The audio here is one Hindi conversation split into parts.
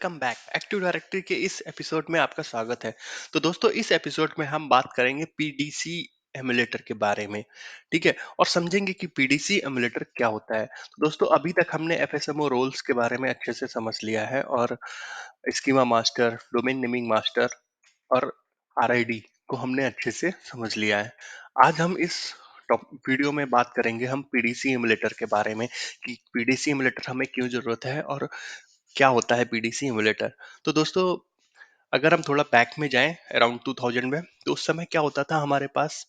Welcome back. एक्टिव डायरेक्टरी के इस एपिसोड में आपका स्वागत है। तो दोस्तों, इस एपिसोड में हम बात करेंगे पीडीसी एमुलेटर के बारे में। ठीक है, और समझेंगे कि पीडीसी एमुलेटर क्या होता है। तो दोस्तों, अभी तक हमने एफएसएमओ रोल्स के बारे में अच्छे से समझ लिया है, और schema master, domain naming master और आरआईडी को हमने अच्छे से समझ लिया है। आज हम इस वीडियो में बात करेंगे हम पीडीसी एमुलेटर के बारे में, कि पीडीसी एमुलेटर हमें क्यों जरूरत है और क्या होता है पीडीसी इमुलेटर। तो दोस्तों, अगर हम थोड़ा बैक में जाएं अराउंड 2000 में, तो उस समय क्या होता था, हमारे पास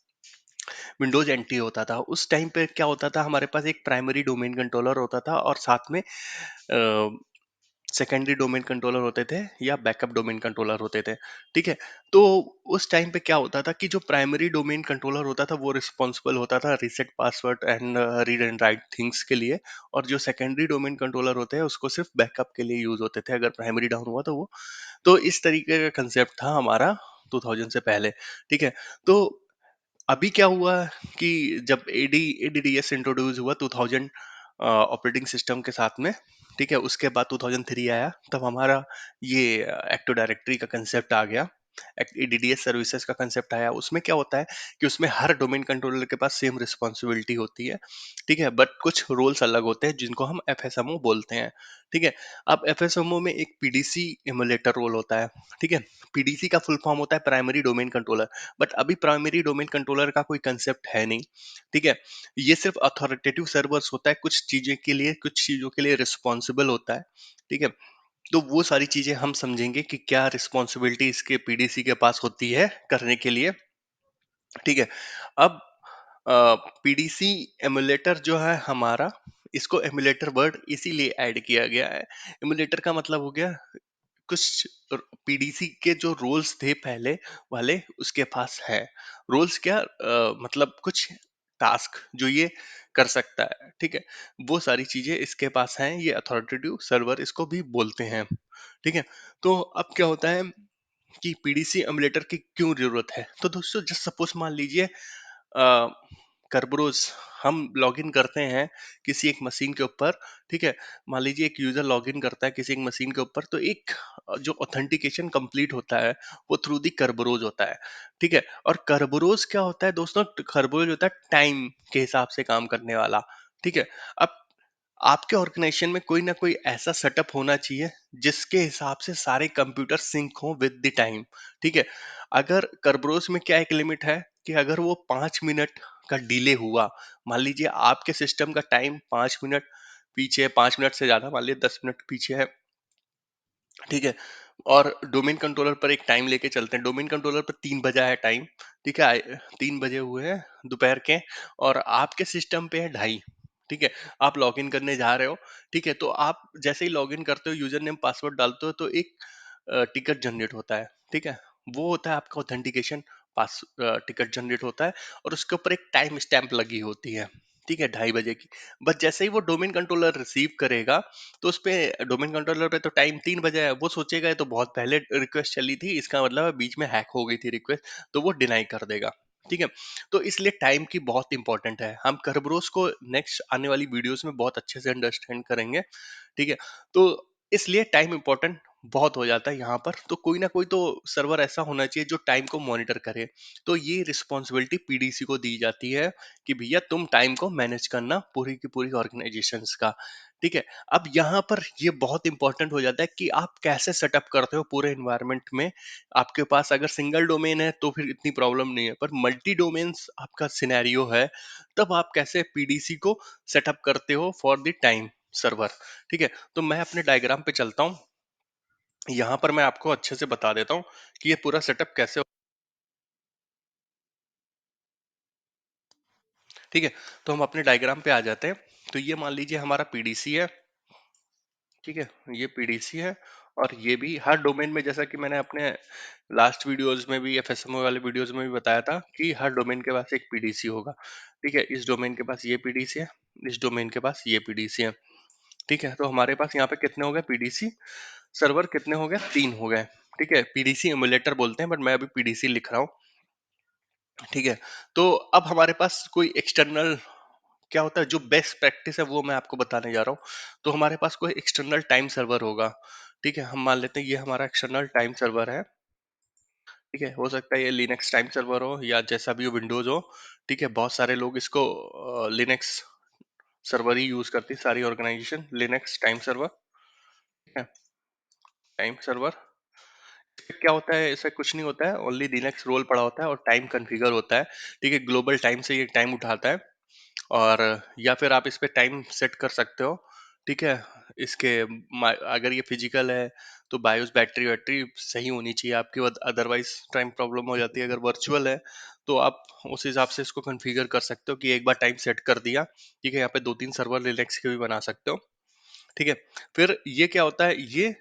विंडोज एनटी होता था। उस टाइम पे क्या होता था, हमारे पास एक प्राइमरी डोमेन कंट्रोलर होता था और साथ में सेकेंडरी डोमेन कंट्रोलर होते थे या बैकअप डोमेन कंट्रोलर होते थे। ठीक है, तो उस टाइम पे क्या होता था कि जो प्राइमरी डोमेन कंट्रोलर होता था वो रिस्पॉन्सिबल होता था reset password and read and right things के लिए, और जो सेकेंडरी डोमेन कंट्रोलर होते हैं उसको सिर्फ बैकअप के लिए यूज होते थे, अगर प्राइमरी डाउन हुआ तो वो। तो इस तरीके का कंसेप्ट था हमारा 2000 से पहले। ठीक है, तो अभी क्या हुआ कि जब एडीडीएस इंट्रोड्यूस हुआ 2000 ऑपरेटिंग सिस्टम के साथ में, ठीक है, उसके बाद 2003 आया, तब हमारा ये एक्टिव डायरेक्टरी का कंसेप्ट आ गया। एडीडीएस सर्विसेज का कंसेप्ट आया। उसमें क्या होता है कि उसमें हर डोमेन कंट्रोलर के पास सेम रिस्पॉन्सिबिलिटी होती है। ठीक है, बट कुछ रोल्स अलग होते हैं जिनको हम एफएसएमओ बोलते हैं। ठीक है, अब एफएसएमओ में एक पीडीसी एमुलेटर रोल होता है। ठीक है, पीडीसी का फुल फॉर्म होता है प्राइमरी डोमेन कंट्रोलर। बट अभी प्राइमरी डोमेन कंट्रोलर का कोई कंसेप्ट है नहीं। ठीक है, ये सिर्फ अथॉरिटेटिव सर्वर्स होता है, कुछ चीजें के लिए, कुछ चीजों के लिए रिस्पॉन्सिबल होता है। ठीक है, तो वो सारी चीजें हम समझेंगे कि क्या रिस्पॉन्सिबिलिटी इसके पीडीसी के पास होती है करने के लिए। ठीक है, अब पीडीसी एमुलेटर जो है हमारा, इसको एमुलेटर वर्ड इसीलिए ऐड किया गया है। एमुलेटर का मतलब हो गया कुछ पीडीसी के जो रोल्स थे पहले वाले उसके पास है। रोल्स क्या, मतलब कुछ टास्क जो ये कर सकता है। ठीक है, वो सारी चीजें इसके पास हैं। ये अथॉरिटेटिव सर्वर इसको भी बोलते हैं। ठीक है, तो अब क्या होता है कि पीडीसी एमुलेटर की क्यों जरूरत है। तो दोस्तों, जस्ट सपोज मान लीजिए करबरोज हम लॉगिन करते हैं किसी एक मशीन के ऊपर। ठीक है, मान लीजिए एक यूजर लॉगिन करता है किसी एक मशीन के ऊपर, तो एक जो ऑथेंटिकेशन कंप्लीट होता है वो थ्रू दी करबरोज होता है। ठीक है, और करबरोज क्या होता है दोस्तों, करबरोज होता है टाइम के हिसाब से काम करने वाला। ठीक है, अब आपके ऑर्गेनाइजेशन में कोई ना कोई ऐसा सेटअप होना चाहिए जिसके हिसाब से सारे कंप्यूटर सिंक हो विद द टाइम। ठीक है, अगर करबरोस में क्या एक लिमिट है कि अगर वो 5 मिनट का डिले हुआ, मान लीजिए आपके सिस्टम का टाइम 5 मिनट पीछे है, 5 मिनट से ज्यादा, मान लीजिए 10 मिनट पीछे है। ठीक है, और डोमेन कंट्रोलर पर एक टाइम लेके चलते हैं। डोमेन कंट्रोलर पर 3 बजा है टाइम। ठीक है, 3 बजे हुए हैं दोपहर के, और आपके सिस्टम पे है 2:30। ठीक है, आप लॉगिन करने जा रहे हो। ठीक है, तो आप जैसे ही लॉगिन करते हो, यूजर नेम पासवर्ड डालते हो, तो एक टिकट जनरेट होता है। ठीक है, वो होता है आपका ऑथेंटिकेशन पास टिकट जनरेट होता है, और उसके ऊपर एक टाइम स्टैंप लगी होती है। ठीक है, 2:30 बजे की। बस जैसे ही वो डोमेन कंट्रोलर रिसीव करेगा, तो उस पे डोमेन कंट्रोलर पे तो टाइम 3 बजे है, वो सोचेगा ये तो बहुत पहले रिक्वेस्ट चली थी, इसका मतलब है बीच में हैक हो गई थी रिक्वेस्ट, तो वो डिनाई कर देगा। ठीक है, तो इसलिए टाइम की बहुत इंपॉर्टेंट है। हम करबरोस को नेक्स्ट आने वाली वीडियोस में बहुत अच्छे से अंडरस्टैंड करेंगे। ठीक है, तो इसलिए टाइम इंपॉर्टेंट बहुत हो जाता है यहाँ पर। तो कोई ना कोई तो सर्वर ऐसा होना चाहिए जो टाइम को मॉनिटर करे। तो ये रिस्पॉन्सिबिलिटी पीडीसी को दी जाती है कि भैया तुम टाइम को मैनेज करना पूरी की पूरी ऑर्गेनाइजेशंस का। ठीक है, अब यहाँ पर ये बहुत इंपॉर्टेंट हो जाता है कि आप कैसे सेटअप करते हो पूरे एनवायरनमेंट में। आपके पास अगर सिंगल डोमेन है तो फिर इतनी प्रॉब्लम नहीं है, पर मल्टी डोमेन्स आपका सिनेरियो है, तब आप कैसे पीडीसी को सेटअप करते हो फॉर द टाइम सर्वर। ठीक है, तो मैं अपने डायग्राम पे चलता हूँ। यहाँ पर मैं आपको अच्छे से बता देता हूँ कि ये पूरा सेटअप कैसे। ठीक है, तो हम अपने डायग्राम पे आ जाते हैं। तो ये मान लीजिए हमारा पीडीसी है। ठीक है, ये पीडीसी है, और ये भी हर डोमेन में, जैसा कि मैंने अपने लास्ट वीडियोस में भी, एफएसएमओ वाले वीडियोस में भी बताया था कि हर डोमेन के पास एक पीडीसी होगा। ठीक है, इस डोमेन के पास ये पीडीसी है, इस डोमेन के पास ये पीडीसी है। ठीक है, तो हमारे पास यहाँ पे कितने हो गए पीडीसी सर्वर, कितने हो गए, 3 हो गए। ठीक है, पीडीसी एमुलेटर बोलते हैं, बट मैं अभी पीडीसी लिख रहा हूँ। ठीक है, तो अब हमारे पास कोई एक्सटर्नल क्या होता है, जो बेस्ट प्रैक्टिस है वो मैं आपको बताने जा रहा हूँ। तो हमारे पास कोई एक्सटर्नल टाइम सर्वर होगा, ठीक है, हम मान लेते हैं ये हमारा एक्सटर्नल टाइम सर्वर है, ठीक है, हो सकता है ये लिनक्स टाइम सर्वर हो या जैसा भी विंडोज हो, ठीक है, बहुत सारे लोग इसको लिनक्स सर्वर ही यूज करती है, सारी ऑर्गेनाइजेशन लिनक्स टाइम सर्वर, ठीक है, टाइम सर्वर। क्या होता है, ऐसा कुछ नहीं होता है, ओनली लिनक्स रोल पड़ा होता है और टाइम कॉन्फ़िगर होता है, ठीक है, ग्लोबल टाइम से ये टाइम उठाता है। और या फिर आप इस पे टाइम सेट कर सकते हो, ठीक है, इसके अगर ये फिजिकल है तो बायोस बैटरी वैटरी सही होनी चाहिए आपकी, अदरवाइज टाइम प्रॉब्लम हो जाती है। अगर वर्चुअल है तो आप उस हिसाब से इसको कॉन्फ़िगर कर सकते हो कि एक बार टाइम सेट कर दिया, ठीक है, यहाँ पे 2-3 सर्वर लिनक्स के भी बना सकते हो, ठीक है। फिर ये क्या होता है, ये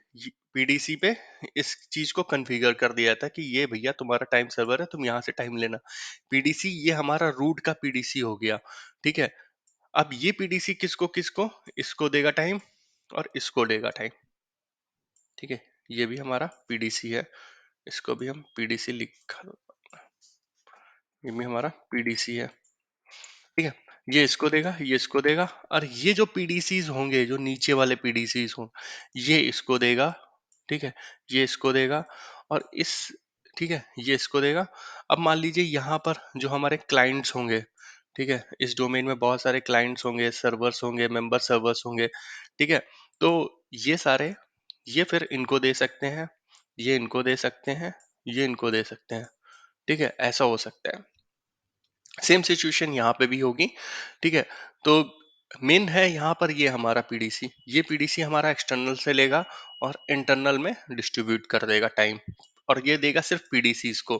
पीडीसी पे इस चीज को कॉन्फ़िगर कर दिया था कि ये भैया तुम्हारा टाइम सर्वर है, तुम यहाँ से टाइम लेना। पीडीसी ये हमारा रूट का पीडीसी हो गया, ठीक है। अब ये पीडीसी किसको किसको, इसको देगा टाइम और इसको देगा टाइम, ठीक है, ये भी हमारा पीडीसी है, इसको भी हम पीडीसी लिख, ये भी हमारा पीडीसी है, ठीक है। ये इसको देगा, ये इसको देगा, और ये जो पीडीसीज होंगे, जो नीचे वाले पीडीसीज हों, ये इसको देगा, ठीक है, ये इसको देगा, और इस, ठीक है, ये इसको देगा। अब मान लीजिए यहाँ पर जो हमारे क्लाइंट्स होंगे, ठीक है, इस डोमेन में बहुत सारे क्लाइंट्स होंगे, सर्वर्स होंगे, मेंबर सर्वर्स होंगे, ठीक है। तो ये सारे, ये फिर इनको दे सकते हैं, ये इनको दे सकते हैं, ये इनको दे सकते हैं, ठीक है, ऐसा हो सकता है। सेम सिचुएशन यहाँ पे भी होगी, ठीक है। तो मेन है यहाँ पर ये हमारा पीडीसी, ये पीडीसी हमारा एक्सटर्नल से लेगा और इंटरनल में डिस्ट्रीब्यूट कर देगा टाइम, और ये देगा सिर्फ पीडीसीज को,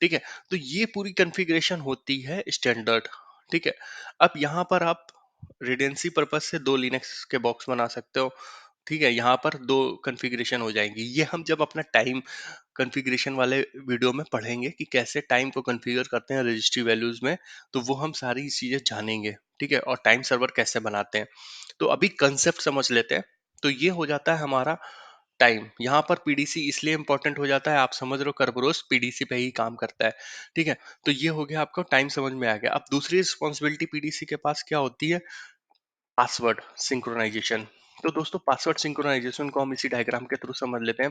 ठीक है। तो ये पूरी कॉन्फ़िगरेशन होती है स्टैंडर्ड, ठीक है। अब यहाँ पर आप रिडेंसी पर्पज से दो लिनक्स के बॉक्स बना सकते हो, ठीक है, यहाँ पर दो कॉन्फ़िगरेशन हो जाएंगी। ये हम जब अपना टाइम कॉन्फ़िगरेशन वाले वीडियो में पढ़ेंगे कि कैसे टाइम को कॉन्फ़िगर करते हैं रजिस्ट्री वैल्यूज में, तो वो हम सारी चीजें जानेंगे, ठीक है, और टाइम सर्वर कैसे बनाते हैं। तो अभी कंसेप्ट समझ लेते हैं। तो ये हो जाता है हमारा टाइम, यहाँ पर पीडीसी इसलिए इंपॉर्टेंट हो जाता है, आप समझ रहे हो, करबरोस पीडीसी पे ही काम करता है, ठीक है। तो ये हो गया, आपको टाइम समझ में आ गया। अब दूसरी रिस्पॉन्सिबिलिटी पीडीसी के पास क्या होती है, पासवर्ड सिंक्रोनाइजेशन। तो दोस्तों पासवर्ड सिंक्रोनाइजेशन को हम इसी डायग्राम के थ्रू समझ लेते हैं,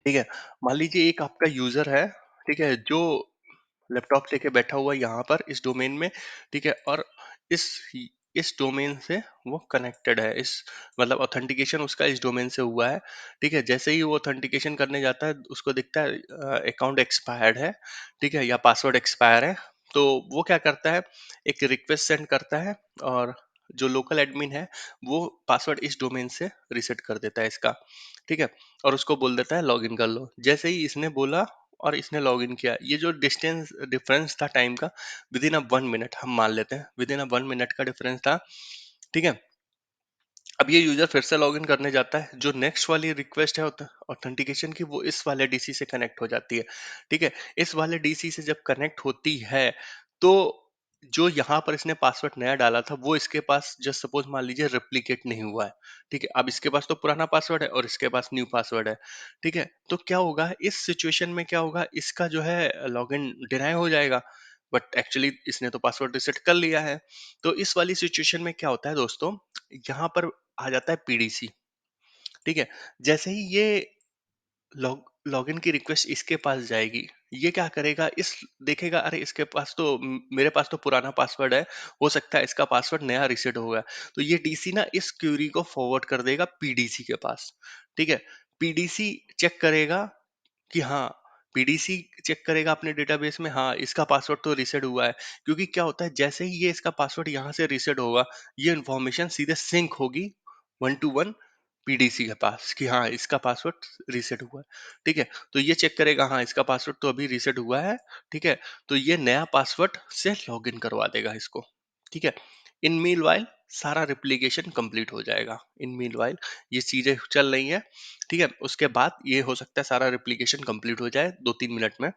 ठीक है। मान लीजिए एक आपका यूजर है, ठीक है, जो लैपटॉप लेके बैठा हुआ है यहाँ पर इस डोमेन में, ठीक है, और इस इस डोमेन से वो कनेक्टेड है, इस मतलब ऑथेंटिकेशन उसका इस डोमेन से हुआ है, ठीक है। जैसे ही वो ऑथेंटिकेशन करने जाता है उसको दिखता है अकाउंट एक्सपायर्ड है, ठीक है, या पासवर्ड एक्सपायर है। तो वो क्या करता है, एक रिक्वेस्ट सेंड करता है, और जो लोकल एडमिन है वो पासवर्ड इस डोमेन से रीसेट कर देता है इसका, ठीक है, और उसको बोल देता है लॉगिन कर लो। जैसे ही इसने बोला और इसने लॉगिन किया, ये जो डिस्टेंस डिफरेंस था टाइम का, विद इन अ 1 मिनट, हम मान लेते हैं विद इन अ 1 मिनट का डिफरेंस था, ठीक है। अब ये यूजर फिर से लॉगिन करने जाता है, जो नेक्स्ट वाली रिक्वेस्ट है ऑथेंटिकेशन की, वो इस वाले डीसी से कनेक्ट हो जाती है, ठीक है। इस वाले डीसी से जब कनेक्ट होती है, तो जो यहाँ पर इसने पासवर्ड नया डाला था वो इसके पास जस्ट सपोज मान लीजिए रेप्लिकेट नहीं हुआ है, ठीक है। अब इसके पास तो पुराना पासवर्ड है और इसके पास न्यू पासवर्ड है, ठीक है। तो क्या होगा इस सिचुएशन में, क्या होगा, इसका जो है लॉगिन डिनाई हो जाएगा, बट एक्चुअली इसने तो पासवर्ड रिसेट कर लिया है। तो इस वाली सिचुएशन में क्या होता है दोस्तों, यहाँ पर आ जाता है पीडीसी, ठीक है। जैसे ही ये लॉगिन की रिक्वेस्ट इसके पास जाएगी, ये क्या करेगा, इस देखेगा, अरे इसके पास तो मेरे पास तो पुराना पासवर्ड है, हो सकता है इसका पासवर्ड नया रीसेट होगा। तो ये डीसी ना इस क्यूरी को फॉरवर्ड कर देगा पीडीसी के पास, ठीक है। पीडीसी चेक करेगा कि हाँ, पीडीसी चेक करेगा अपने डेटाबेस में, हाँ इसका पासवर्ड तो रीसेट हुआ है। क्योंकि क्या होता है, जैसे ही ये इसका पासवर्ड यहाँ से रीसेट होगा, ये इन्फॉर्मेशन सीधे सिंक होगी 1 to 1 पीडीसी के पास कि हाँ इसका पासवर्ड रीसेट हुआ है, ठीक है। तो ये चेक करेगा, हाँ इसका पासवर्ड तो अभी रीसेट हुआ है, ठीक है। तो ये नया पासवर्ड से लॉगिन करवा देगा इसको, ठीक है। इन मीन वाइल सारा रिप्लिकेशन कंप्लीट हो जाएगा, इन मीन वाइल ये चीजें चल रही हैं, ठीक है। उसके बाद ये हो सकता है सारा रिप्लिकेशन कंप्लीट हो जाए 2-3 मिनट में,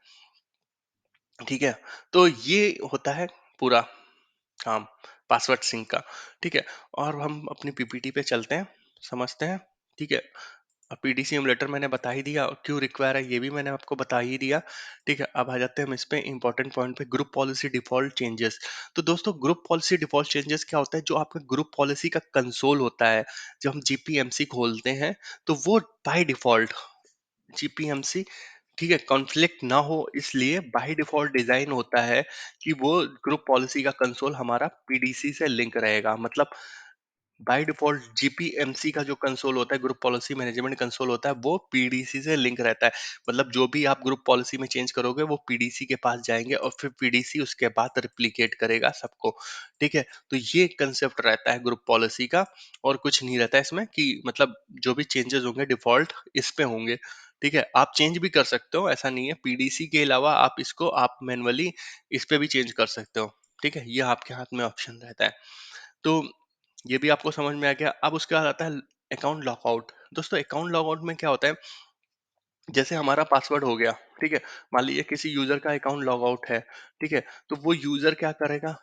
ठीक है। तो ये होता है पूरा काम पासवर्ड सिंक का, ठीक है। और हम अपनी पीपीटी पे चलते हैं, समझते हैं, ठीक है। पीडीसी एमुलेटर मैंने बता ही दिया, और क्यों रिक्वायर है ये भी मैंने आपको बता ही दिया। ठीक है, अब आ जाते हैं हम इस पे इंपॉर्टेंट पॉइंट पे, ग्रुप पॉलिसी डिफॉल्ट चेंजेस। तो दोस्तों ग्रुप पॉलिसी डिफॉल्ट चेंजेस क्या होता है? जो आपका ग्रुप पॉलिसी का कंसोल होता है, जब हम जीपीएमसी खोलते हैं, तो वो बाय डिफॉल्ट जीपीएमसी, ठीक है, कॉन्फ्लिक्ट ना हो इसलिए बाय डिफॉल्ट डिजाइन होता है कि वो ग्रुप पॉलिसी का कंसोल हमारा पीडीसी से लिंक रहेगा। मतलब बाय डिफॉल्ट जीपीएमसी का जो कंसोल होता है, ग्रुप पॉलिसी मैनेजमेंट कंसोल होता है, वो पीडीसी से लिंक रहता है। मतलब जो भी आप ग्रुप पॉलिसी में चेंज करोगे वो पीडीसी के पास जाएंगे, और फिर पीडीसी उसके बाद रिप्लिकेट करेगा सबको। ठीक है, तो ये कंसेप्ट रहता है ग्रुप पॉलिसी का, और कुछ नहीं रहता है इसमें कि मतलब जो भी चेंजेस होंगे डिफॉल्ट इस पे होंगे। ठीक है, आप चेंज भी कर सकते हो, ऐसा नहीं है, पीडीसी के अलावा आप इसको आप मैनुअली इस पे भी चेंज कर सकते हो। ठीक है, ये आपके हाथ में ऑप्शन रहता है। तो ये भी आपको समझ में आ गया। अब उसके बाद आता है अकाउंट लॉकआउट। दोस्तों अकाउंट लॉकआउट में क्या होता है? जैसे हमारा पासवर्ड हो गया, ठीक है, मान लीजिए किसी यूजर का अकाउंट लॉग आउट है, ठीक है, तो वो यूजर क्या करेगा?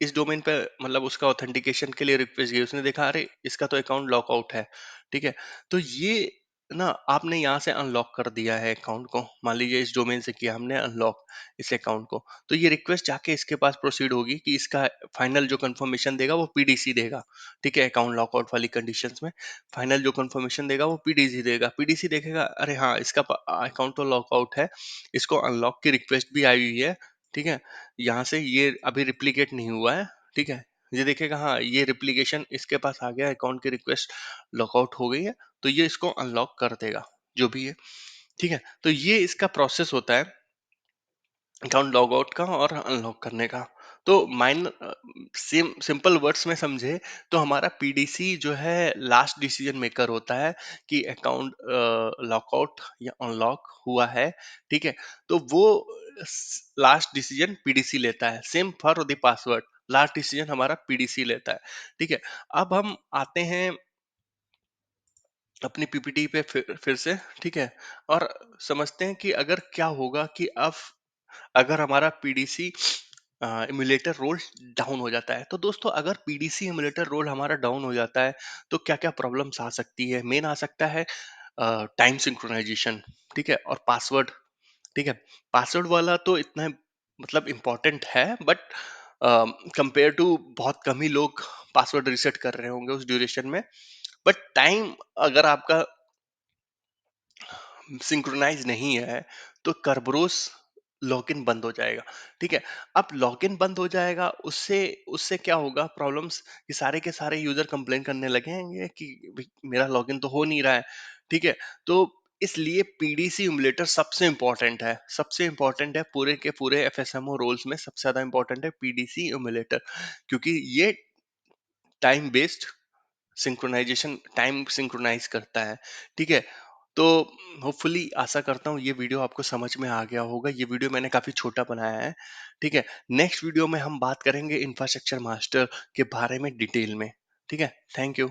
इस डोमेन पे, मतलब उसका ऑथेंटिकेशन के लिए रिक्वेस्ट गई, उसने देखा अरे इसका तो अकाउंट लॉकआउट है। ठीक है, तो ये ना आपने यहाँ से अनलॉक कर दिया है अकाउंट को, मान लीजिए इस डोमेन से किया हमने अनलॉक इस अकाउंट को, तो ये रिक्वेस्ट जाके इसके पास प्रोसीड होगी कि इसका फाइनल जो कंफर्मेशन देगा वो पीडीसी देगा। ठीक है, अकाउंट लॉकआउट वाली कंडीशंस में फाइनल जो कंफर्मेशन देगा वो पीडीसी देगा। पीडीसी देखेगा अरे हाँ इसका अकाउंट तो लॉकआउट है, इसको अनलॉक की रिक्वेस्ट भी आई हुई है। ठीक है, यहाँ से ये अभी रिप्लिकेट नहीं हुआ है। ठीक है, ये देखेगा हाँ ये रिप्लिकेशन इसके पास आ गया, अकाउंट की रिक्वेस्ट लॉकआउट हो गई है, तो ये इसको अनलॉक कर देगा जो भी है। ठीक है, तो ये इसका प्रोसेस होता है अकाउंट लॉग आउट का और अनलॉक करने का। तो माइन सिंपल वर्ड्स में समझे तो हमारा पीडीसी जो है लास्ट डिसीजन मेकर होता है कि अकाउंट लॉकआउट या अनलॉक हुआ है। ठीक है, तो वो लास्ट डिसीजन पीडीसी लेता है। Same for the password, last decision हमारा पीडीसी लेता है। ठीक है, अब हम आते हैं अपनी पीपीटी पे फिर से। ठीक है, और समझते हैं कि अगर क्या होगा कि अब अगर हमारा पीडीसी इम्यूलेटर रोल डाउन हो जाता है। तो दोस्तों अगर पीडीसी इम्यूलेटर रोल हमारा डाउन हो जाता है तो क्या क्या प्रॉब्लम्स आ सकती है? मेन आ सकता है टाइम सिंक्रोनाइजेशन। ठीक है, और पासवर्ड। ठीक है, पासवर्ड वाला तो इतना मतलब इम्पोर्टेंट है, बट कंपेयर टू बहुत कम ही लोग पासवर्ड रिसेट कर रहे होंगे उस ड्यूरेशन में। बट टाइम अगर आपका सिंक्रोनाइज नहीं है तो करबरोस लॉगिन बंद हो जाएगा। ठीक है, अब लॉगिन बंद हो जाएगा, उससे उससे क्या होगा प्रॉब्लम्स, कि सारे के सारे यूजर कंप्लेन करने लगेंगे कि "भाई, मेरा लॉगिन तो हो नहीं रहा है। ठीक है, तो इसलिए पीडीसी इमुलेटर सबसे इंपॉर्टेंट है, सबसे इंपॉर्टेंट है पूरे के पूरे एफएसएमओ रोल्स में, सबसे ज्यादा इंपॉर्टेंट है पीडीसी इमुलेटर, क्योंकि ये time based synchronisation, time synchronise करता है। ठीक है, तो होपफुली आशा करता हूँ ये वीडियो आपको समझ में आ गया होगा। ये वीडियो मैंने काफी छोटा बनाया है। ठीक है, नेक्स्ट वीडियो में हम बात करेंगे इंफ्रास्ट्रक्चर मास्टर के बारे में डिटेल में। ठीक है, थैंक यू।